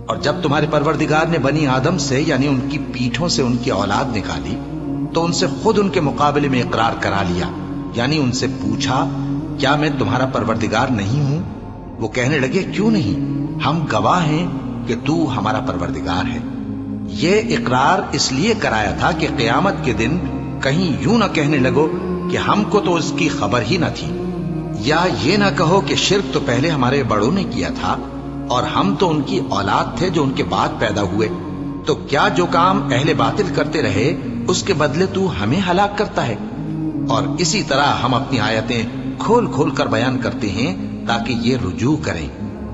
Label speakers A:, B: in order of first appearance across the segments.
A: اور جب تمہارے پروردگار نے بنی آدم سے یعنی ان کی پیٹھوں سے ان کی اولاد نکالی تو ان سے خود ان کے مقابلے میں اقرار کرا لیا، یعنی ان سے پوچھا کیا میں تمہارا پروردگار نہیں ہوں؟ وہ کہنے لگے کیوں نہیں، ہم گواہ ہیں کہ تو ہمارا پروردگار ہے۔ یہ اقرار اس لیے کرایا تھا کہ قیامت کے دن کہیں یوں نہ کہنے لگو کہ ہم کو تو اس کی خبر ہی نہ تھی، یا یہ نہ کہو کہ شرک تو پہلے ہمارے بڑوں نے کیا تھا اور ہم تو ان کی اولاد تھے جو ان کے بعد پیدا ہوئے، تو کیا جو کام اہل باطل کرتے رہے اس کے بدلے تو ہمیں ہلاک کرتا ہے؟ اور اسی طرح ہم اپنی آیتیں کھول کھول کر بیان کرتے ہیں تاکہ یہ رجوع کریں،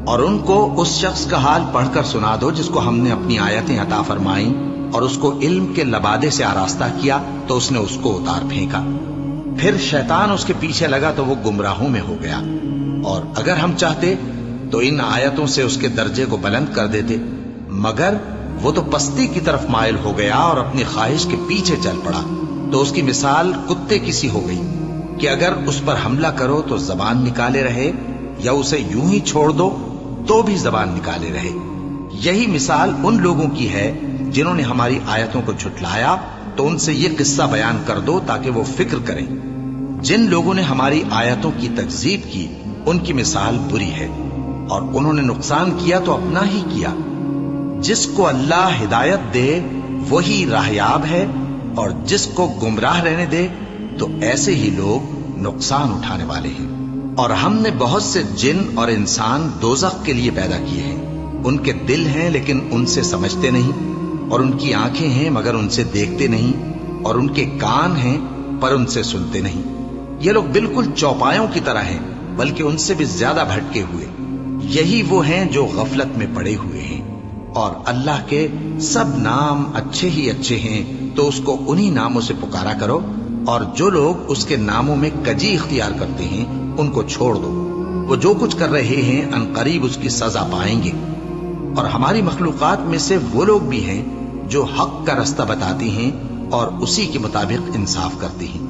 A: اور ان کو اس شخص کا حال پڑھ کر سنا دو جس کو ہم نے اپنی آیتیں عطا فرمائیں اور اس کو علم کے لبادے سے آراستہ کیا تو اس نے اس کو اتار پھینکا، پھر شیطان اس کے پیچھے لگا تو وہ گمراہوں میں ہو گیا، اور اگر ہم چاہتے تو ان آیتوں سے اس کے درجے کو بلند کر دیتے، مگر وہ تو پستی کی طرف مائل ہو گیا اور اپنی خواہش کے پیچھے چل پڑا، تو اس کی مثال کتے کی سی ہو گئی کہ اگر اس پر حملہ کرو تو زبان نکالے رہے، یا اسے یوں ہی چھوڑ دو تو بھی زبان نکالے رہے۔ یہی مثال ان لوگوں کی ہے جنہوں نے ہماری آیتوں کو جھٹلایا، تو ان سے یہ قصہ بیان کر دو تاکہ وہ فکر کریں۔ جن لوگوں نے ہماری آیتوں کی تکذیب کی ان کی مثال بری ہے، اور انہوں نے نقصان کیا تو اپنا ہی کیا۔ جس کو اللہ ہدایت دے وہی راہیاب ہے، اور جس کو گمراہ رہنے دے تو ایسے ہی لوگ نقصان اٹھانے والے ہیں۔ اور ہم نے بہت سے جن اور انسان دوزخ کے لیے پیدا کیے ہیں، ان کے دل ہیں لیکن ان سے سمجھتے نہیں، اور ان کی آنکھیں ہیں مگر ان سے دیکھتے نہیں، اور ان کے کان ہیں پر ان سے سنتے نہیں۔ یہ لوگ بالکل چوپایوں کی طرح ہیں بلکہ ان سے بھی زیادہ بھٹکے ہوئے۔ یہی وہ ہیں جو غفلت میں پڑے ہوئے ہیں، اور اللہ کے سب نام اچھے ہی اچھے ہیں، تو اس کو انہی ناموں سے پکارا کرو، اور جو لوگ اس کے ناموں میں کجی اختیار کرتے ہیں ان کو چھوڑ دو، وہ جو کچھ کر رہے ہیں عنقریب اس کی سزا پائیں گے۔ اور ہماری مخلوقات میں سے وہ لوگ بھی ہیں جو حق کا رستہ بتاتی ہیں اور اسی کے مطابق انصاف کرتی ہیں۔